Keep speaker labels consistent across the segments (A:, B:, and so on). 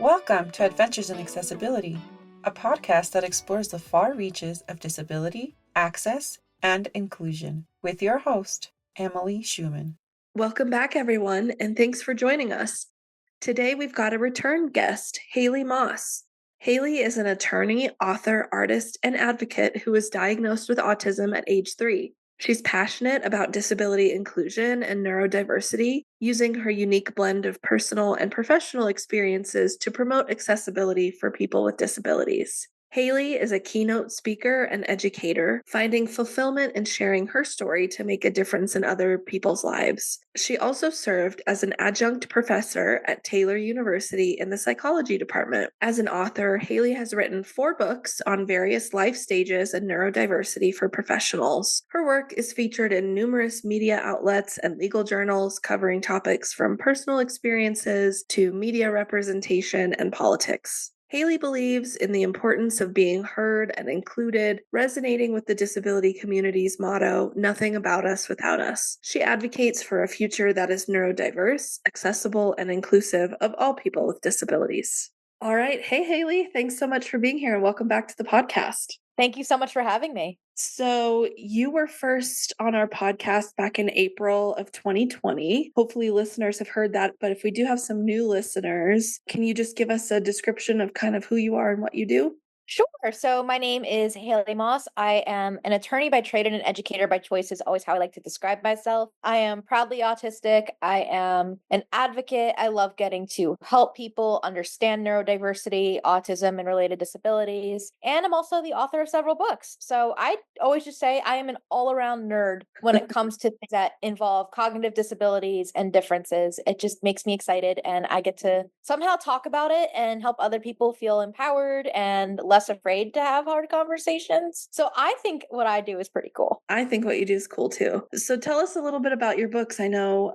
A: Welcome to Adventures in Accessibility, a podcast that explores the far reaches of disability, access, and inclusion, with your host, Emily Schumann.
B: Welcome back, everyone, and thanks for joining us. Today, we've got a return guest, Haley Moss. Haley is an attorney, author, artist, and advocate who was diagnosed with autism at age 3. She's passionate about disability inclusion and neurodiversity, using her unique blend of personal and professional experiences to promote accessibility for people with disabilities. Haley is a keynote speaker and educator, finding fulfillment in sharing her story to make a difference in other people's lives. She also served as an adjunct professor at Taylor University in the psychology department. As an author, Haley has written 4 books on various life stages and neurodiversity for professionals. Her work is featured in numerous media outlets and legal journals, covering topics from personal experiences to media representation and politics. Haley believes in the importance of being heard and included, resonating with the disability community's motto, "Nothing about us without us." She advocates for a future that is neurodiverse, accessible, and inclusive of all people with disabilities. All right. Hey, Haley, thanks so much for being here and welcome back to the podcast.
C: Thank you so much for having me.
B: So you were first on our podcast back in April of 2020. Hopefully listeners have heard that, but if we do have some new listeners, can you just give us a description of kind of who you are and what you do?
C: Sure. So my name is Haley Moss. I am an attorney by trade and an educator by choice is always how I like to describe myself. I am proudly autistic. I am an advocate. I love getting to help people understand neurodiversity, autism, and related disabilities. And I'm also the author of several books. So I always just say I am an all-around nerd when it comes to things that involve cognitive disabilities and differences. It just makes me excited and I get to somehow talk about it and help other people feel empowered and less afraid to have hard conversations. So I think what I do is pretty cool.
B: I think what you do is cool too. So tell us a little bit about your books. I know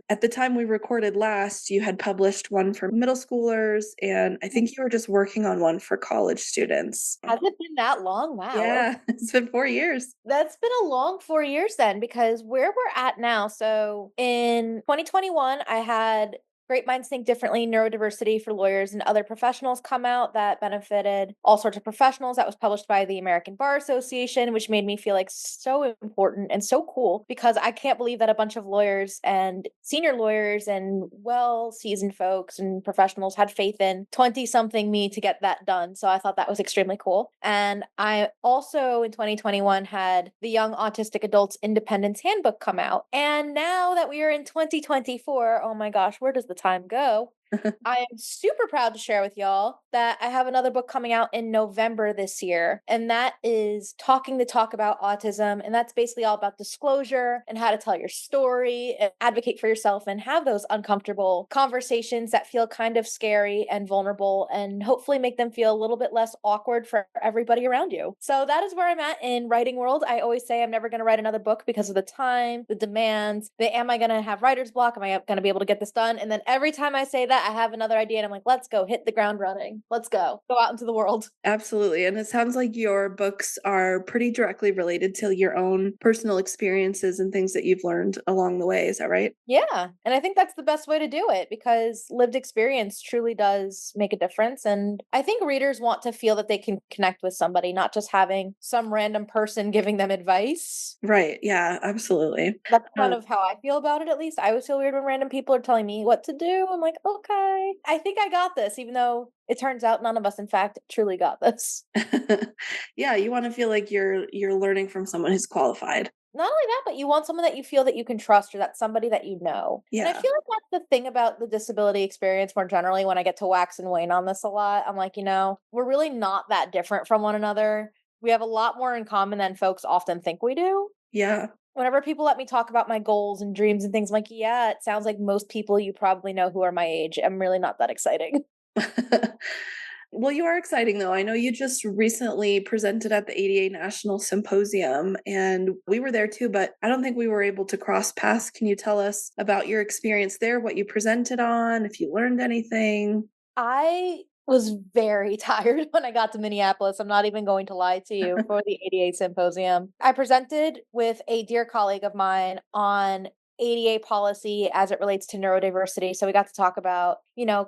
B: at the time we recorded last, you had published one for middle schoolers, and I think you were just working on one for college students.
C: Has it been that long? Wow.
B: Yeah, it's been 4 years.
C: That's been a long 4 years then, because where we're at now, so in 2021, I had Great Minds Think Differently, Neurodiversity for Lawyers and Other Professionals come out that benefited all sorts of professionals. That was published by the American Bar Association, which made me feel like so important and so cool because I can't believe that a bunch of lawyers and senior lawyers and well-seasoned folks and professionals had faith in 20-something me to get that done. So I thought that was extremely cool. And I also in 2021 had the Young Autistic Adults Independence Handbook come out. And now that we are in 2024, oh my gosh, where does the time go? I am super proud to share with y'all that I have another book coming out in November this year, and that is Talking the Talk About Autism. And that's basically all about disclosure and how to tell your story and advocate for yourself and have those uncomfortable conversations that feel kind of scary and vulnerable and hopefully make them feel a little bit less awkward for everybody around you. So that is where I'm at in writing world. I always say I'm never going to write another book because of the time, the demands, am I going to have writer's block? Am I going to be able to get this done? And then every time I say that, I have another idea and I'm like, let's go hit the ground running. Let's go out into the world.
B: Absolutely. And it sounds like your books are pretty directly related to your own personal experiences and things that you've learned along the way. Is that right?
C: Yeah. And I think that's the best way to do it because lived experience truly does make a difference. And I think readers want to feel that they can connect with somebody, not just having some random person giving them advice.
B: Right. Yeah, absolutely.
C: That's kind of how I feel about it, at least. I always feel weird when random people are telling me what to do. I'm like, okay, I think I got this, even though it turns out none of us, in fact, truly got this.
B: Yeah, you want to feel like you're learning from someone who's qualified.
C: Not only that, but you want someone that you feel that you can trust or that's somebody that you know. And I
B: Yeah.
C: feel like that's the thing about the disability experience more generally when I get to wax and wane on this a lot. I'm like, we're really not that different from one another. We have a lot more in common than folks often think we do.
B: Yeah.
C: Whenever people let me talk about my goals and dreams and things, I'm like, yeah, it sounds like most people you probably know who are my age. I'm really not that exciting.
B: Well, you are exciting though. I know you just recently presented at the ADA National Symposium and we were there too, but I don't think we were able to cross paths. Can you tell us about your experience there, what you presented on, if you learned anything?
C: I was very tired when I got to Minneapolis. I'm not even going to lie to you for the ADA Symposium. I presented with a dear colleague of mine on ADA policy as it relates to neurodiversity. So we got to talk about,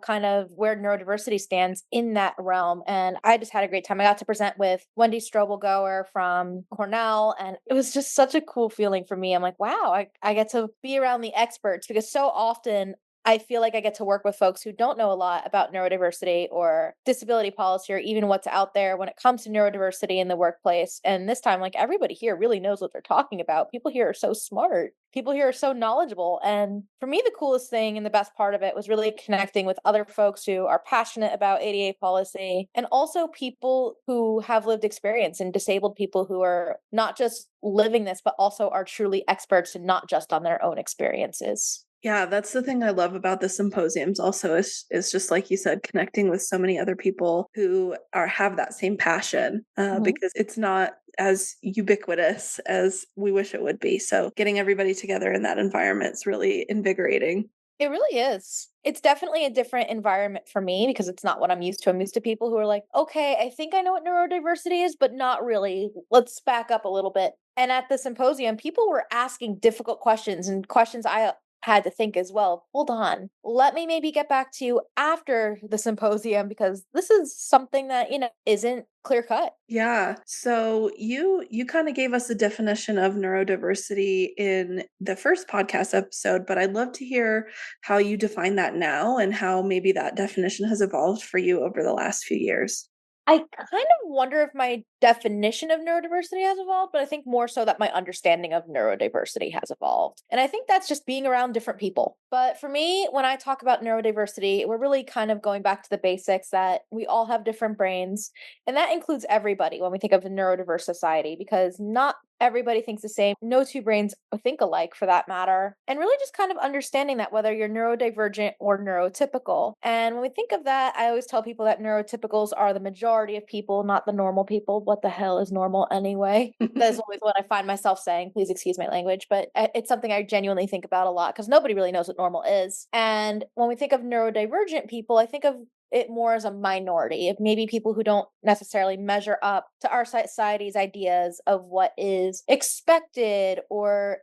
C: kind of where neurodiversity stands in that realm. And I just had a great time. I got to present with Wendy Strobel-Gower from Cornell, and it was just such a cool feeling for me. I'm like, wow, I get to be around the experts, because so often I feel like I get to work with folks who don't know a lot about neurodiversity or disability policy, or even what's out there when it comes to neurodiversity in the workplace. And this time, like, everybody here really knows what they're talking about. People here are so smart. People here are so knowledgeable. And for me, the coolest thing and the best part of it was really connecting with other folks who are passionate about ADA policy, and also people who have lived experience, and disabled people who are not just living this, but also are truly experts and not just on their own experiences.
B: Yeah, that's the thing I love about the symposiums also is just like you said, connecting with so many other people who have that same passion, because it's not as ubiquitous as we wish it would be. So getting everybody together in that environment is really invigorating.
C: It really is. It's definitely a different environment for me, because it's not what I'm used to. I'm used to people who are like, okay, I think I know what neurodiversity is, but not really. Let's back up a little bit. And at the symposium, people were asking difficult questions, and questions I had to think as well. Hold on. Let me maybe get back to you after the symposium, because this is something that, isn't clear cut.
B: Yeah. So you kind of gave us a definition of neurodiversity in the first podcast episode, but I'd love to hear how you define that now and how maybe that definition has evolved for you over the last few years.
C: I kind of wonder if my definition of neurodiversity has evolved, but I think more so that my understanding of neurodiversity has evolved. And I think that's just being around different people. But for me, when I talk about neurodiversity, we're really kind of going back to the basics, that we all have different brains. And that includes everybody when we think of a neurodiverse society, because not everybody thinks the same. No two brains think alike, for that matter. And really just kind of understanding that whether you're neurodivergent or neurotypical. And when we think of that, I always tell people that neurotypicals are the majority of people, not the normal people. What the hell is normal anyway? That's always what I find myself saying. Please excuse my language, but it's something I genuinely think about a lot, because nobody really knows what normal is. And when we think of neurodivergent people, I think of it more as a minority of maybe people who don't necessarily measure up to our society's ideas of what is expected, or,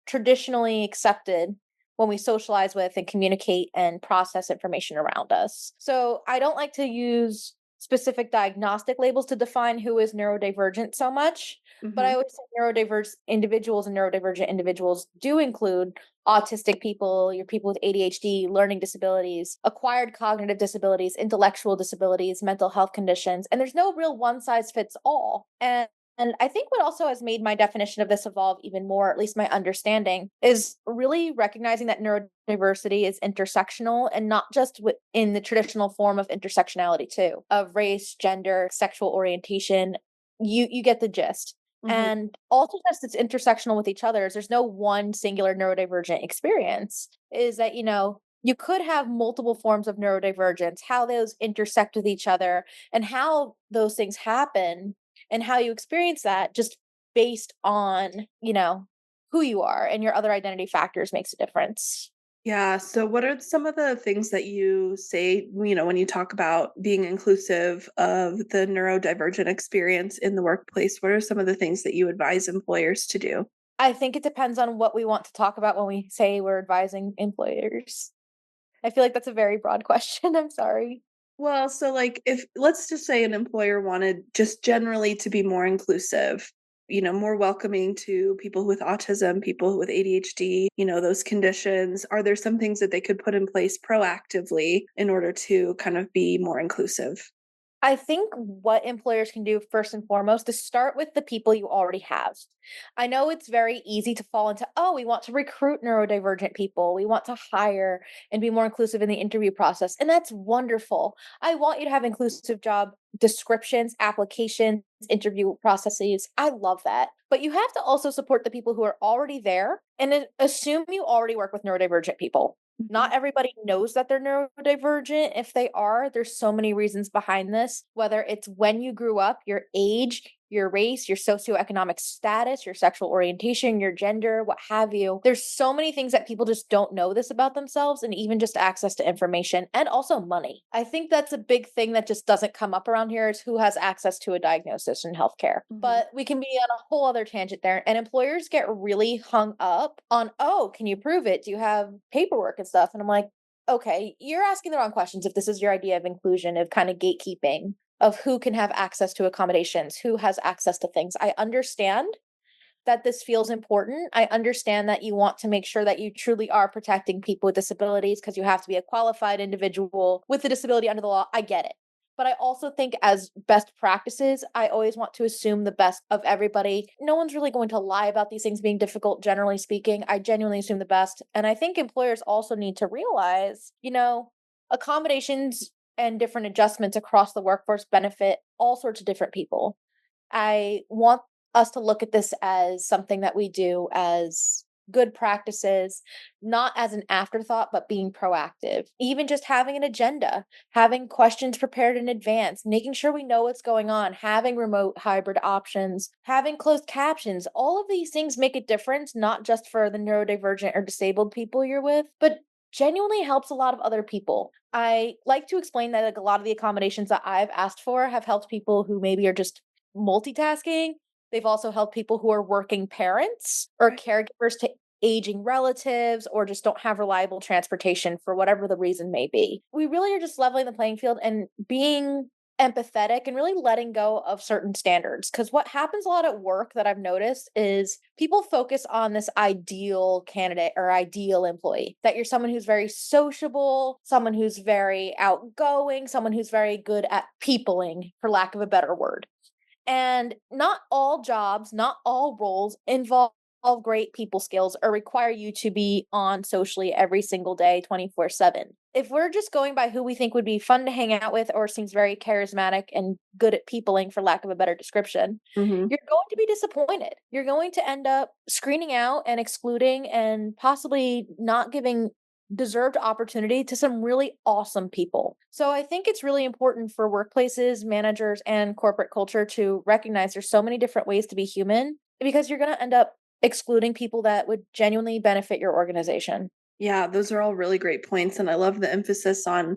C: traditionally accepted when we socialize with and communicate and process information around us. So I don't like to use specific diagnostic labels to define who is neurodivergent so much, but I
B: Mhm.
C: always say neurodiverse individuals and neurodivergent individuals do include autistic people, your people with ADHD, learning disabilities, acquired cognitive disabilities, intellectual disabilities, mental health conditions, and there's no real one size fits all. And I think what also has made my definition of this evolve even more, at least my understanding, is really recognizing that neurodiversity is intersectional, and not just in the traditional form of intersectionality too, of race, gender, sexual orientation. You get the gist.
B: Mhm.
C: And also, just it's intersectional with each other. There's no one singular neurodivergent experience. Is that, you could have multiple forms of neurodivergence, how those intersect with each other, and how those things happen, and how you experience that just based on, who you are, and your other identity factors makes a difference.
B: Yeah. So, what are some of the things that you say, when you talk about being inclusive of the neurodivergent experience in the workplace? What are some of the things that you advise employers to do?
C: I think it depends on what we want to talk about when we say we're advising employers. I feel like that's a very broad question. I'm sorry.
B: Well, so like if let's just say an employer wanted just generally to be more inclusive, more welcoming to people with autism, people with ADHD, those conditions, are there some things that they could put in place proactively in order to kind of be more inclusive?
C: I think what employers can do first and foremost is start with the people you already have. I know it's very easy to fall into, oh, we want to recruit neurodivergent people. We want to hire and be more inclusive in the interview process. And that's wonderful. I want you to have inclusive job descriptions, applications, interview processes. I love that. But you have to also support the people who are already there, and assume you already work with neurodivergent people.
B: Mhm.
C: Not everybody knows that they're neurodivergent. If they are, there's so many reasons behind this, whether it's when you grew up, your age, your race, your socioeconomic status, your sexual orientation, your gender, what have you. There's so many things that people just don't know this about themselves, and even just access to information and also money. I think that's a big thing that just doesn't come up around here is who has access to a diagnosis in healthcare. But we can be on a whole other tangent there. And employers get really hung up on, oh, can you prove it? Do you have paperwork and stuff? And I'm like, okay, you're asking the wrong questions if this is your idea of inclusion, of kind of gatekeeping, of who can have access to accommodations, who has access to things. I understand that this feels important. I understand that you want to make sure that you truly are protecting people with disabilities because you have to be a qualified individual with a disability under the law. I get it. But I also think as best practices, I always want to assume the best of everybody. No one's really going to lie about these things being difficult, generally speaking. I genuinely assume the best. And I think employers also need to realize, accommodations and different adjustments across the workforce benefit all sorts of different people. I want us to look at this as something that we do as good practices, not as an afterthought, but being proactive. Even just having an agenda, having questions prepared in advance, making sure we know what's going on, having remote hybrid options, having closed captions. All of these things make a difference, not just for the neurodivergent or disabled people you're with, but genuinely helps a lot of other people. I like to explain that a lot of the accommodations that I've asked for have helped people who maybe are just multitasking. They've also helped people who are working parents or caregivers to aging relatives or just don't have reliable transportation for whatever the reason may be. We really are just leveling the playing field and being empathetic and really letting go of certain standards. Because what happens a lot at work that I've noticed is people focus on this ideal candidate or ideal employee, that you're someone who's very sociable, someone who's very outgoing, someone who's very good at peopling, for lack of a better word. And not all jobs, not all roles involve great people skills or require you to be on socially every single day, 24/7. If we're just going by who we think would be fun to hang out with or seems very charismatic and good at peopling, for lack of a better description, you're going to be disappointed. You're going to end up screening out and excluding and possibly not giving deserved opportunity to some really awesome people. So I think it's really important for workplaces, managers, and corporate culture to recognize there's so many different ways to be human because you're going to end up excluding people that would genuinely benefit your organization.
B: Yeah, those are all really great points. And I love the emphasis on,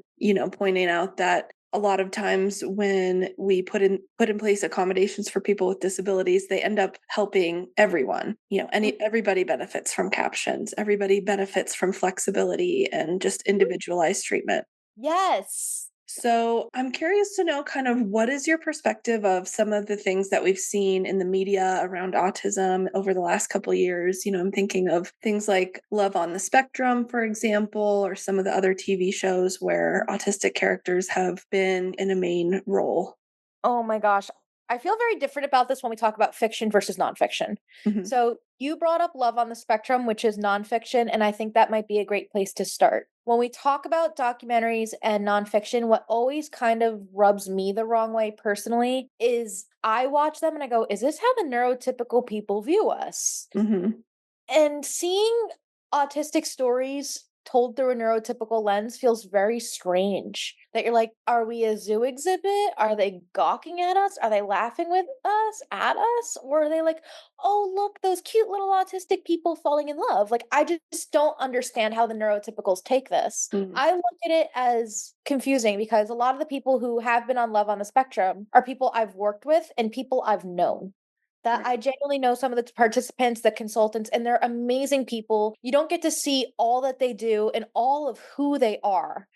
B: pointing out that a lot of times when we put in place accommodations for people with disabilities, they end up helping everyone. Everybody benefits from captions. Everybody benefits from flexibility and just individualized treatment.
C: Yes.
B: So I'm curious to know kind of what is your perspective of some of the things that we've seen in the media around autism over the last couple of years. I'm thinking of things like Love on the Spectrum, for example, or some of the other TV shows where autistic characters have been in a main role.
C: Oh my gosh. I feel very different about this when we talk about fiction versus nonfiction. So you brought up Love on the Spectrum, which is nonfiction, and I think that might be a great place to start. When we talk about documentaries and nonfiction, what always kind of rubs me the wrong way personally is I watch them and I go, is this how the neurotypical people view us? And seeing autistic stories told through a neurotypical lens feels very strange. That you're like, are we a zoo exhibit? Are they gawking at us? Are they laughing with us, at us? Or are they like, oh, look, those cute little autistic people falling in love? Like, I just don't understand how the neurotypicals take this. I look at it as confusing because a lot of the people who have been on Love on the Spectrum are people I've worked with and people I've known. That I genuinely know some of the participants, the consultants, and they're amazing people. You don't get to see all that they do and all of who they are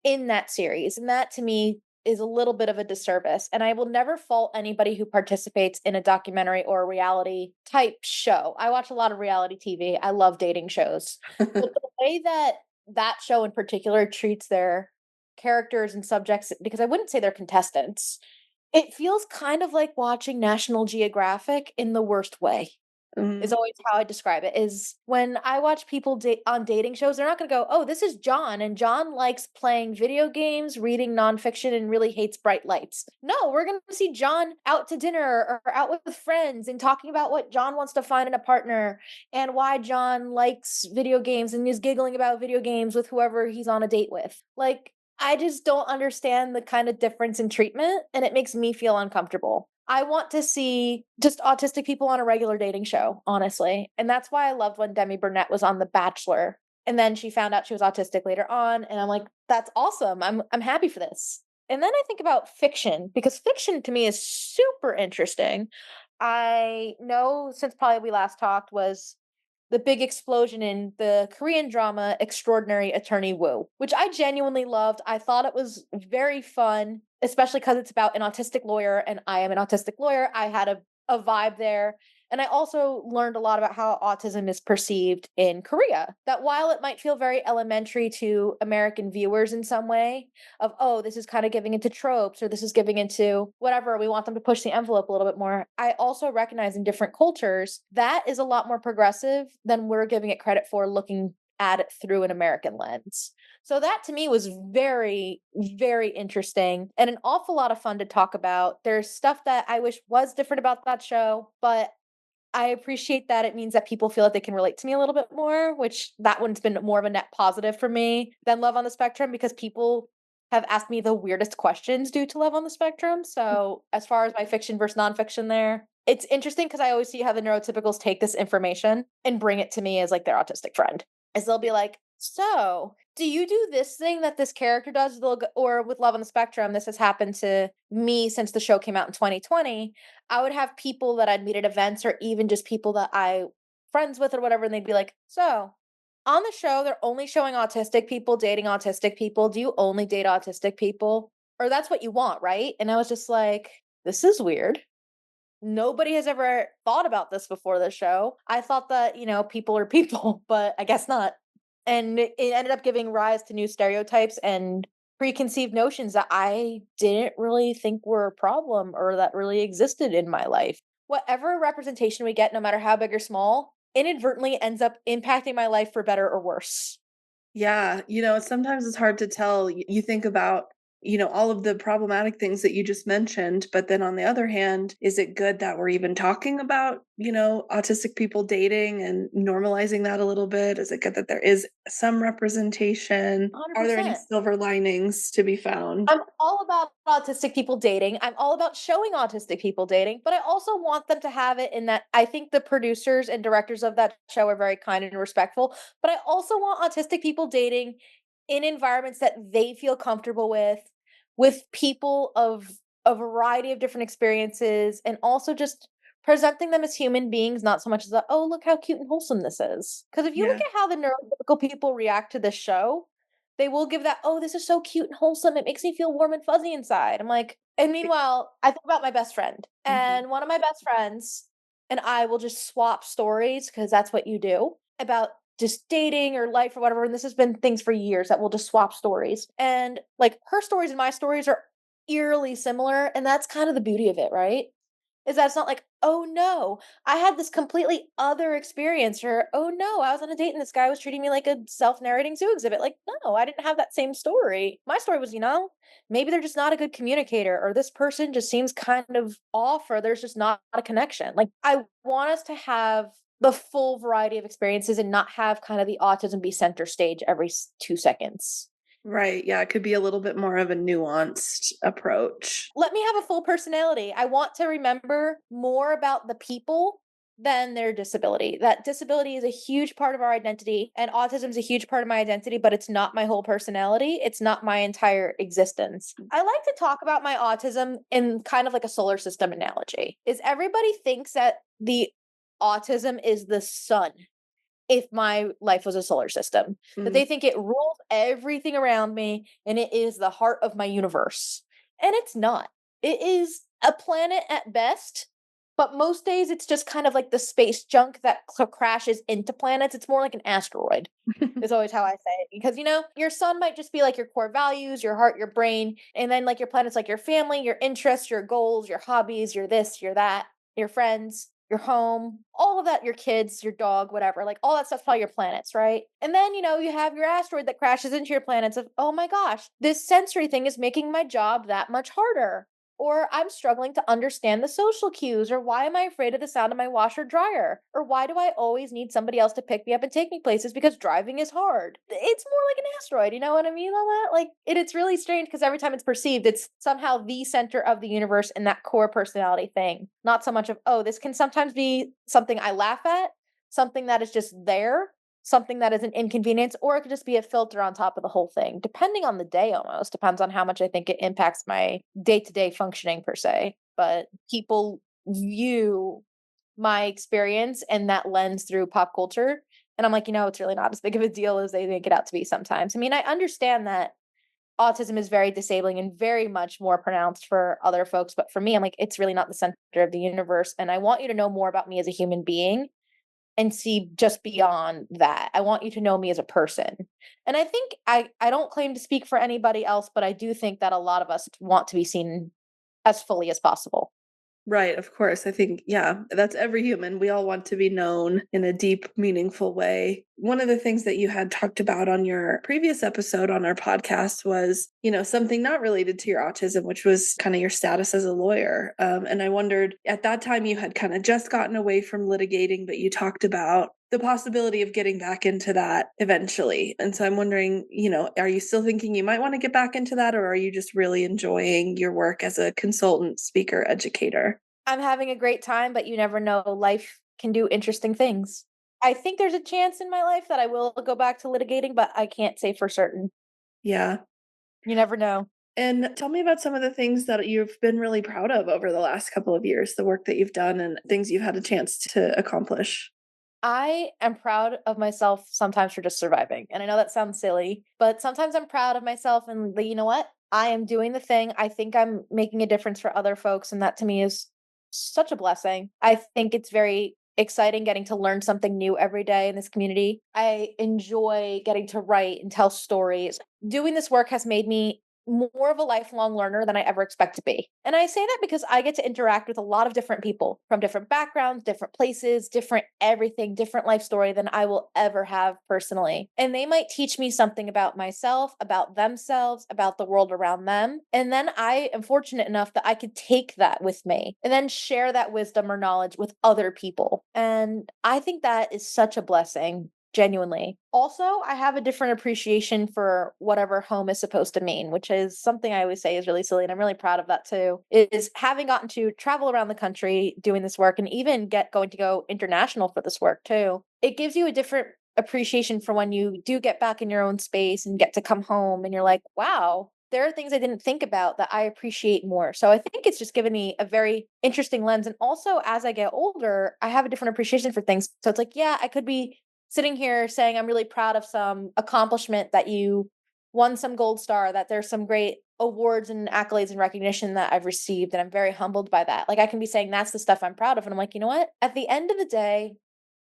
C: in that series. And that to me is a little bit of a disservice. And I will never fault anybody who participates in a documentary or a reality type show. I watch a lot of reality TV. I love dating shows. But the way that that show in particular treats their characters and subjects, because I wouldn't say they're contestants, it feels kind of like watching National Geographic in the worst way, is always how I describe it, is when I watch people on dating shows, they're not gonna go, "Oh, this is John, and John likes playing video games, reading nonfiction, and really hates bright lights." No, we're gonna see John out to dinner or out with friends and talking about what John wants to find in a partner and why John likes video games and is giggling about video games with whoever he's on a date with. Like, I just don't understand the kind of difference in treatment, and it makes me feel uncomfortable. I want to see just autistic people on a regular dating show, honestly. And that's why I loved when Demi Burnett was on The Bachelor. And then she found out she was autistic later on. And I'm like, that's awesome. I'm happy for this. And then I think about fiction because fiction to me is super interesting. I know since probably we last talked was the big explosion in the Korean drama Extraordinary Attorney Woo, which I genuinely loved. I thought it was very fun, especially because it's about an autistic lawyer, and I am an autistic lawyer. I had a vibe there. And I also learned a lot about how autism is perceived in Korea. That while it might feel very elementary to American viewers in some way, of, oh, this is kind of giving into tropes or this is giving into whatever, we want them to push the envelope a little bit more. I also recognize in different cultures that is a lot more progressive than we're giving it credit for looking at it through an American lens. So that to me was very, very interesting and an awful lot of fun to talk about. There's stuff that I wish was different about that show, but I appreciate that it means that people feel like they can relate to me a little bit more, which that one's been more of a net positive for me than Love on the Spectrum because people have asked me the weirdest questions due to Love on the Spectrum. So, as far as my fiction versus nonfiction there, it's interesting because I always see how the neurotypicals take this information and bring it to me as like their autistic friend. As they'll be like, so, do you do this thing that this character does? Or with Love on the Spectrum, this has happened to me since the show came out in 2020. I would have people that I'd meet at events or even just people that I friends with or whatever, and they'd be like, so on the show, they're only showing autistic people dating autistic people. Do you only date autistic people? Or that's what you want, right? And I was just like, this is weird. Nobody has ever thought about this before the show. I thought that, people are people, but I guess not. And it ended up giving rise to new stereotypes and preconceived notions that I didn't really think were a problem or that really existed in my life. Whatever representation we get, no matter how big or small, inadvertently ends up impacting my life for better or worse.
B: Yeah, sometimes it's hard to tell. You think about, all of the problematic things that you just mentioned, but then on the other hand, is it good that we're even talking about, autistic people dating and normalizing that a little bit? Is it good that there is some representation? Are there any
C: 100%.
B: silver linings to be found?
C: I'm all about autistic people dating. I'm all about showing autistic people dating, but I also want them to have it in that I think the producers and directors of that show are very kind and respectful, but I also want autistic people dating in environments that they feel comfortable with people of a variety of different experiences, and also just presenting them as human beings, not so much as a, oh, look how cute and wholesome this is. Because if you look
B: Yeah.
C: at how the neurotypical people react to this show, they will give that, "Oh, this is so cute and wholesome, it makes me feel warm and fuzzy inside." I'm like, and meanwhile, I think about my best friend,
B: Mhm.
C: and one of my best friends and I will just swap stories because that's what you do, about just dating or life or whatever, and this has been things for years that we'll just swap stories, and, like, her stories and my stories are eerily similar, and that's kind of the beauty of it, right? Is that it's not like, "Oh, no, I had this completely other experience," or, "Oh, no, I was on a date and this guy was treating me like a self-narrating zoo exhibit." Like, no, I didn't have that same story. My story was, maybe they're just not a good communicator, or this person just seems kind of off, or there's just not a connection. Like, I want us to have the full variety of experiences and not have kind of the autism be center stage every 2 seconds.
B: Right. Yeah, it could be a little bit more of a nuanced approach.
C: Let me have a full personality. I want to remember more about the people than their disability. That disability is a huge part of our identity, and autism is a huge part of my identity, but it's not my whole personality. It's not my entire existence. I like to talk about my autism in kind of like a solar system analogy. Is everybody thinks that the autism is the sun if my life was a solar system, that
B: Mm.
C: they think it rules everything around me and it is the heart of my universe. And it's not. It is a planet at best, but most days it's just kind of like the space junk that crashes into planets. It's more like an asteroid, is always how I say it. Because, your sun might just be like your core values, your heart, your brain. And then like your planet's like your family, your interests, your goals, your hobbies, your this, your that, your friends, your home, all of that, your kids, your dog, whatever, like all that stuff's probably your planets, right? And then, you have your asteroid that crashes into your planets of, oh my gosh, this sensory thing is making my job that much harder. Or I'm struggling to understand the social cues, or why am I afraid of the sound of my washer dryer? Or why do I always need somebody else to pick me up and take me places because driving is hard? It's more like an asteroid, you know what I mean on that? Like it's really strange because every time it's perceived, it's somehow the center of the universe and that core personality thing. Not so much of, oh, this can sometimes be something I laugh at, something that is just there, something that is an inconvenience, or it could just be a filter on top of the whole thing, depending on the day almost. Depends on how much I think it impacts my day-to-day functioning per se. But people view my experience and that lens through pop culture. And I'm like, it's really not as big of a deal as they make it out to be sometimes. I mean, I understand that autism is very disabling and very much more pronounced for other folks. But for me, I'm like, it's really not the center of the universe. And I want you to know more about me as a human being and see just beyond that. I want you to know me as a person. And I think I don't claim to speak for anybody else, but I do think that a lot of us want to be seen as fully as possible.
B: Right, of course. I think, yeah, that's every human. We all want to be known in a deep, meaningful way. One of the things that you had talked about on your previous episode on our podcast was, something not related to your autism, which was kind of your status as a lawyer. And I wondered, at that time, you had kind of just gotten away from litigating, but you talked about the possibility of getting back into that eventually. And so I'm wondering, are you still thinking you might want to get back into that, or are you just really enjoying your work as a consultant, speaker, educator?
C: I'm having a great time, but you never know. Life can do interesting things. I think there's a chance in my life that I will go back to litigating, but I can't say for certain.
B: Yeah.
C: You never know.
B: And tell me about some of the things that you've been really proud of over the last couple of years, the work that you've done and things you've had a chance to accomplish.
C: I am proud of myself sometimes for just surviving. And I know that sounds silly, but sometimes I'm proud of myself and you know what? I am doing the thing. I think I'm making a difference for other folks. And that to me is such a blessing. I think it's very exciting getting to learn something new every day in this community. I enjoy getting to write and tell stories. Doing this work has made me more of a lifelong learner than I ever expect to be. And I say that because I get to interact with a lot of different people from different backgrounds, different places, different everything, different life story than I will ever have personally. And they might teach me something about myself, about themselves, about the world around them. And then I am fortunate enough that I could take that with me and then share that wisdom or knowledge with other people. And I think that is such a blessing. Genuinely. Also, I have a different appreciation for whatever home is supposed to mean, which is something I always say is really silly. And I'm really proud of that too, is having gotten to travel around the country doing this work and even going to go international for this work too. It gives you a different appreciation for when you do get back in your own space and get to come home and you're like, wow, there are things I didn't think about that I appreciate more. So I think it's just given me a very interesting lens. And also, as I get older, I have a different appreciation for things. So it's like, yeah, I could be sitting here saying I'm really proud of some accomplishment that you won some gold star, that there's some great awards and accolades and recognition that I've received. And I'm very humbled by that. Like I can be saying that's the stuff I'm proud of. And I'm like, you know what? At the end of the day,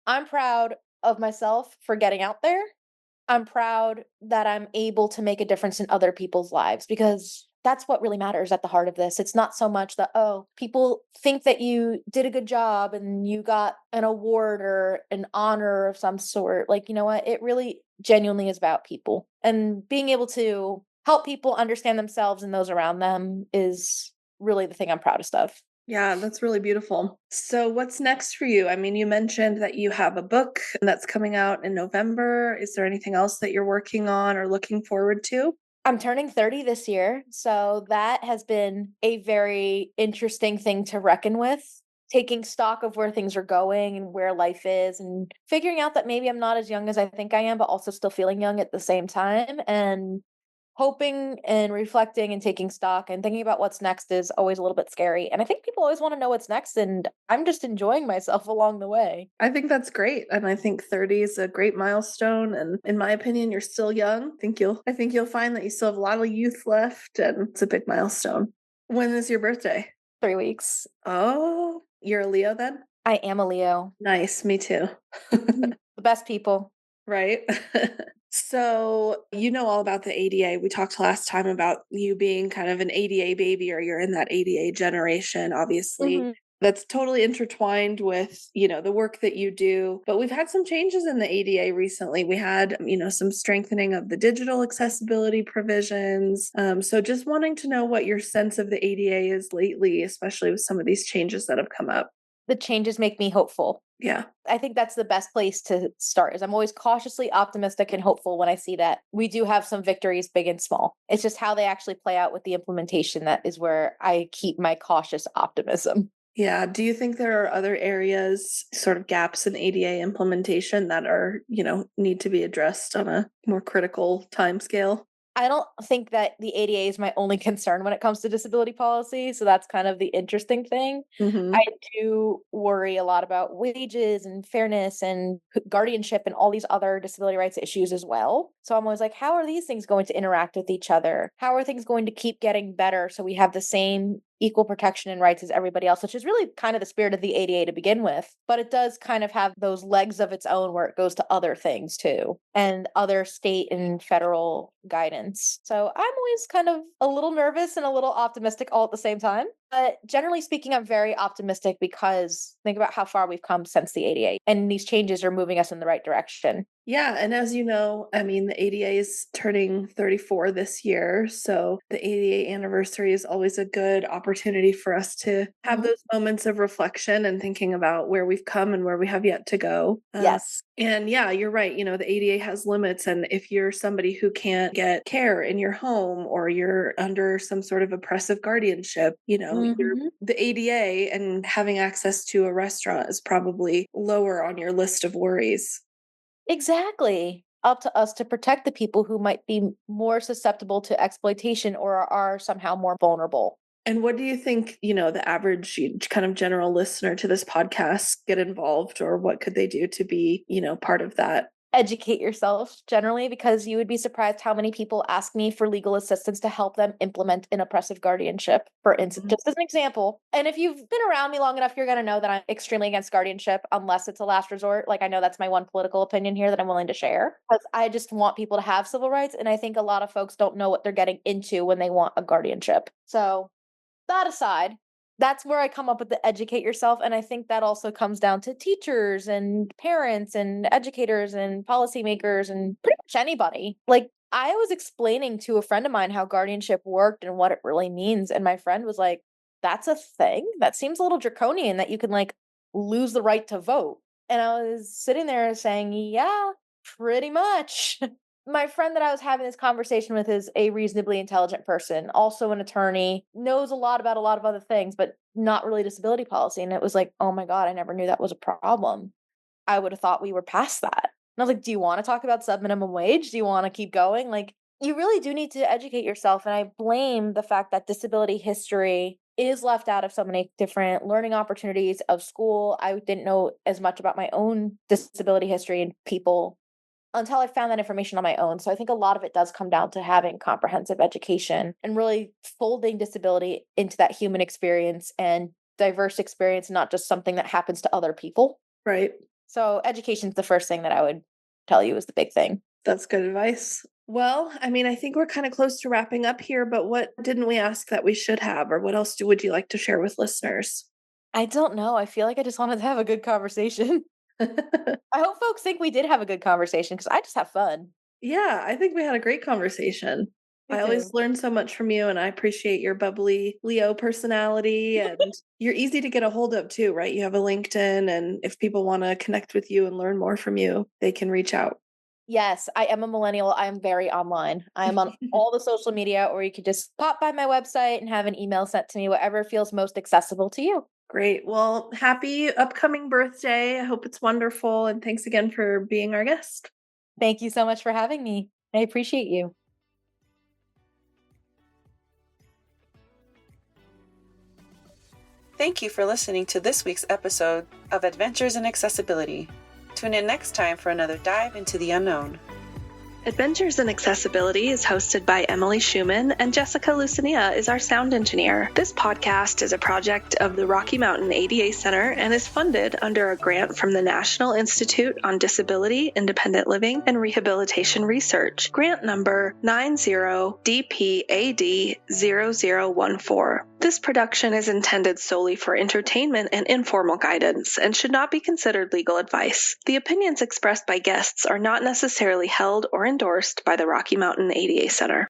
C: I'm proud of myself for getting out there. I'm proud that I'm able to make a difference in other people's lives because that's what really matters at the heart of this. It's not so much that, oh, people think that you did a good job and you got an award or an honor of some sort. Like, you know what? It really genuinely is about people and being able to help people understand themselves and those around them is really the thing I'm proudest of.
B: Yeah, that's really beautiful. So, what's next for you? I mean, you mentioned that you have a book that's coming out in November. Is there anything else that you're working on or looking forward to?
C: I'm turning 30 this year, so that has been a very interesting thing to reckon with. Taking stock of where things are going and where life is, and figuring out that maybe I'm not as young as I think I am, but also still feeling young at the same time. And hoping and reflecting and taking stock and thinking about what's next is always a little bit scary. And I think people always want to know what's next, and I'm just enjoying myself along the way.
B: I think that's great. And I think 30 is a great milestone. And in my opinion, you're still young. I think you'll find that you still have a lot of youth left and it's a big milestone. When is your birthday?
C: 3 weeks.
B: Oh, you're a Leo then?
C: I am a Leo.
B: Nice, me too.
C: The best people.
B: Right? So, you know all about the ADA. We talked last time about you being kind of an ADA baby or you're in that ADA generation, obviously.
C: Mhm.
B: that's totally intertwined with, the work that you do. But we've had some changes in the ADA recently. We had, some strengthening of the digital accessibility provisions. So just wanting to know what your sense of the ADA is lately, especially with some of these changes that have come up.
C: The changes make me hopeful.
B: Yeah.
C: I think that's the best place to start. Is I'm always cautiously optimistic and hopeful when I see that we do have some victories, big and small. It's just how they actually play out with the implementation that is where I keep my cautious optimism.
B: Yeah. Do you think there are other areas, sort of gaps in ADA implementation that are, need to be addressed on a more critical timescale?
C: I don't think that the ADA is my only concern when it comes to disability policy. So that's kind of the interesting thing.
B: Mm-hmm.
C: I do worry a lot about wages and fairness and guardianship and all these other disability rights issues as well. So I'm always like, how are these things going to interact with each other? How are things going to keep getting better so we have the same equal protection and rights as everybody else, which is really kind of the spirit of the ADA to begin with. But it does kind of have those legs of its own where it goes to other things too, and other state and federal guidance. So I'm always kind of a little nervous and a little optimistic all at the same time. But generally speaking, I'm very optimistic because think about how far we've come since the ADA, and these changes are moving us in the right direction.
B: Yeah. And as you know, the ADA is turning 34 this year. So the ADA anniversary is always a good opportunity for us to have those moments of reflection and thinking about where we've come and where we have yet to go.
C: Yes.
B: And yeah, you're right. The ADA has limits. And if you're somebody who can't get care in your home or you're under some sort of oppressive guardianship, the ADA and having access to a restaurant is probably lower on your list of worries.
C: Exactly. Up to us to protect the people who might be more susceptible to exploitation or are somehow more vulnerable.
B: And what do you think, the average kind of general listener to this podcast get involved, or what could they do to be, part of that?
C: Educate yourself generally, because you would be surprised how many people ask me for legal assistance to help them implement an oppressive guardianship, for instance, just as an example. And if you've been around me long enough, you're going to know that I'm extremely against guardianship unless it's a last resort. Like, I know that's my one political opinion here that I'm willing to share, because I just want people to have civil rights. And I think a lot of folks don't know what they're getting into when they want a guardianship. So that aside, that's where I come up with the educate yourself. And I think that also comes down to teachers and parents and educators and policymakers and pretty much anybody. Like, I was explaining to a friend of mine how guardianship worked and what it really means. And my friend was like, that's a thing? That seems a little draconian that you can lose the right to vote. And I was sitting there saying, yeah, pretty much. My friend that I was having this conversation with is a reasonably intelligent person, also an attorney, knows a lot about a lot of other things, but not really disability policy. And it was like, oh my God, I never knew that was a problem. I would have thought we were past that. And I was like, do you want to talk about subminimum wage? Do you want to keep going? You really do need to educate yourself. And I blame the fact that disability history is left out of so many different learning opportunities of school. I didn't know as much about my own disability history and people until I found that information on my own. So I think a lot of it does come down to having comprehensive education and really folding disability into that human experience and diverse experience, not just something that happens to other people.
B: Right.
C: So education's the first thing that I would tell you is the big thing.
B: That's good advice. Well, I think we're kind of close to wrapping up here, but what didn't we ask that we should have, or what else would you like to share with listeners?
C: I don't know. I feel like I just wanted to have a good conversation. I hope folks think we did have a good conversation because I just have fun.
B: Yeah, I think we had a great conversation.
C: Me
B: I
C: too.
B: always learn so much from you, and I appreciate your bubbly Leo personality, and you're easy to get a hold of too, right? You have a LinkedIn, and if people want to connect with you and learn more from you, they can reach out.
C: Yes, I am a millennial. I am very online. I am on all the social media, or you could just pop by my website and have an email sent to me, whatever feels most accessible to you.
B: Great. Well, happy upcoming birthday. I hope it's wonderful. And thanks again for being our guest.
C: Thank you so much for having me. I appreciate you.
A: Thank you for listening to this week's episode of Adventures in Accessibility. Tune in next time for another dive into the unknown.
B: Adventures in Accessibility is hosted by Emily Schumann, and Jessica Lucinia is our sound engineer. This podcast is a project of the Rocky Mountain ADA Center and is funded under a grant from the National Institute on Disability, Independent Living, and Rehabilitation Research, grant number 90DPAD0014. This production is intended solely for entertainment and informal guidance and should not be considered legal advice. The opinions expressed by guests are not necessarily held or endorsed by the Rocky Mountain ADA Center.